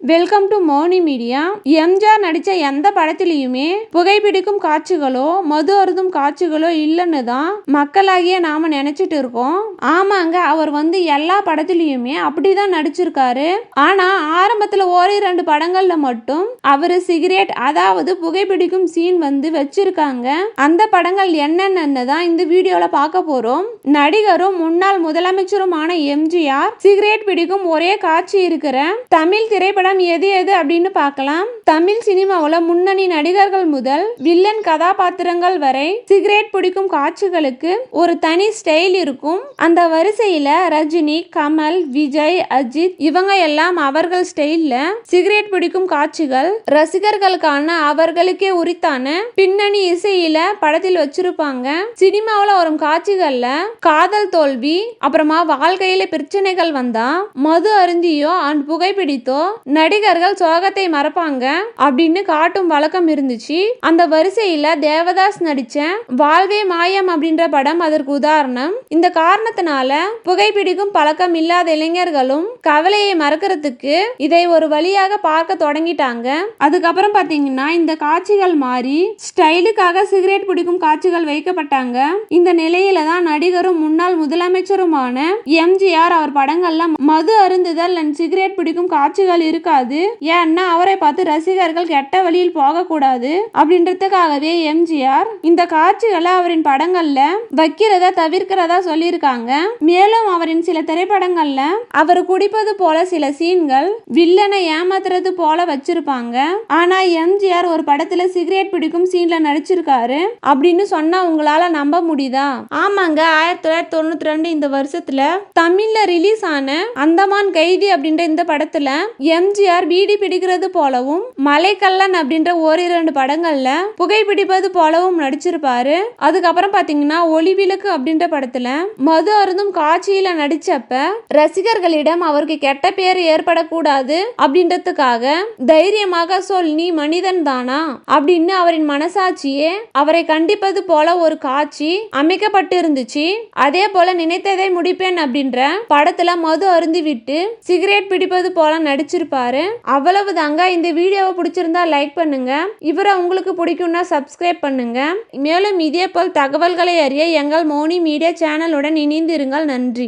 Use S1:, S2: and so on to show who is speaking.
S1: Welcome to Moni media. MGR நடிச்ச எந்த படத்திலையுமே புகைப்பிடிக்கும் காட்சிகளோ மது அருந்தும் காட்சிகளோ இல்லைன்னு தான் மக்களாகிய நாம நினைச்சிட்டு இருக்கோம். ஆமாங்க, அவர் எல்லா படத்திலையுமே அப்படிதான் நடிச்சிருக்காரு. ஆனா ஆரம்பத்துல ஓரிரண்டு படங்கள்ல மட்டும் அவரு சிகரெட், அதாவது புகைப்பிடிக்கும் சீன் வச்சிருக்காங்க. அந்த படங்கள் என்னென்னு தான் இந்த வீடியோல பார்க்க போறோம். நடிகரும் முன்னாள் முதலமைச்சருமான எம்ஜிஆர் சிகரெட் பிடிக்கும் ஒரே காட்சி இருக்கிற தமிழ் திரைப்படம் எது அப்படின்னு பார்க்கலாம். தமிழ் சினிமாவுல முன்னணி நடிகர்கள் முதல் வில்லன் கதாபாத்திரங்கள் வரை சிகரெட் பிடிக்கும் காட்சிகளுக்கு ஒரு தனி ஸ்டைல் இருக்கும். அந்த வரிசையில ரஜினி, கமல், விஜய், அஜித் இவங்க எல்லாம் அவர்கள் ஸ்டைல்ல சிகரெட் பிடிக்கும் காட்சிகள் ரசிகர்களுக்கான அவர்களுக்கே உரித்தான பின்னணி இசையில படத்தில் வச்சிருப்பாங்க. சினிமாவுல வரும் காட்சிகள்ல காதல் தோல்வி, அப்புறமா வாழ்க்கையில பிரச்சனைகள் வந்தா, மது அருந்தியோ புகைப்பிடித்தோ நடிகர்கள் சோகத்தை மறப்பாங்க அப்படின்னு காட்டும் வழக்கம் இருந்துச்சு. அந்த வரிசையில தேவதாஸ் நடிச்ச வாழ்வே மாயம் அப்படின்ற படம் அதற்கு உதாரணம். இந்த காரணத்தினால புகைப்பிடிக்கும் பழக்கம் இல்லாத இளைஞர்களும் கவலையை மறக்கிறதுக்கு இதை ஒரு வழியாக பார்க்க தொடங்கிட்டாங்க. அதுக்கப்புறம் பாத்தீங்கன்னா இந்த காட்சிகள் மாறி ஸ்டைலுக்காக சிகரெட் பிடிக்கும் காட்சிகள் வைக்கப்பட்டாங்க. இந்த நிலையில தான் நடிகரும் முன்னாள் முதலமைச்சருமான எம்ஜிஆர் அவர் படங்கள்ல மது அருந்துதல் சிகரெட் பிடிக்கும் காட்சிகள் இருக்காது. ஏன்னா அவரை பார்த்து ரசிகர்கள் கெட்ட வழியில் போக கூடாது அப்படின்றதுக்காகவே எம்ஜிஆர் இந்த காட்சிகளை அவரின் படங்கள்ல வைக்கிறத தவிர்க்கிறதா சொல்லியிருக்காங்க. மேலும் அவரின் சில திரைப்படங்கள்ல அவர் குடிப்பது போல சில சீன்கள் வில்லனை ஏமாத்துறது போல வச்சிருப்பாங்க. ஆனா எம்ஜிஆர் ஒரு படத்துல சிகரெட் பிடிக்கும் சீன்ல நடிச்சிருக்காரு அப்படின்னு சொன்னா உங்களால நம்ப முடியுதா? ஆமாங்க, 1992 இந்த வருஷத்துல தமிழ்ல ரிலீஸ் ஆன அந்தமான் கைதி அப்படின்ற இந்த படத்துல எம்ஜிஆர் பீடி பிடிக்கிறது போலவும், மலைக்கல்லன் அப்படின்ற ஓரிரண்டு படங்கள்ல புகைப்பிடிப்பது போலவும் நடிச்சிருப்பாரு. அதுக்கப்புறம் பாத்தீங்கன்னா ஒளிவிளக்கு அப்படின்ற படத்துல மது அருந்தும் காட்சியில நடிச்சப்ப ரசிகர்களிடம் அவருக்கு கெட்ட பேர் ஏற்படக்கூடாது அப்படின்றதுக்காக தைரியமாக சொல், நீ மனிதன் தானா அப்படின்னு அவரின் மனசாட்சியே அவரை கண்டிப்பது போல ஒரு காட்சி அமைக்கப்பட்டு இருந்துச்சு. அதே போல நினைத்ததை முடிப்பேன் அப்படின்ற படத்துல மது அருந்தி விட்டு சிகரெட் பிடிப்பது போல நடிச்சிருப்பாரு. அவ்வளவுதாங்க. இந்த வீடியோவை பிடிச்சிருந்தா லைக் பண்ணுங்க. இவரை உங்களுக்கு பிடிக்கும்னா சப்ஸ்கிரைப் பண்ணுங்க. மேலும் இதே போல் தகவல்களை அறிய எங்கள் மோனி மீடியா சேனலுடன் இணைந்திருங்கள். நன்றி.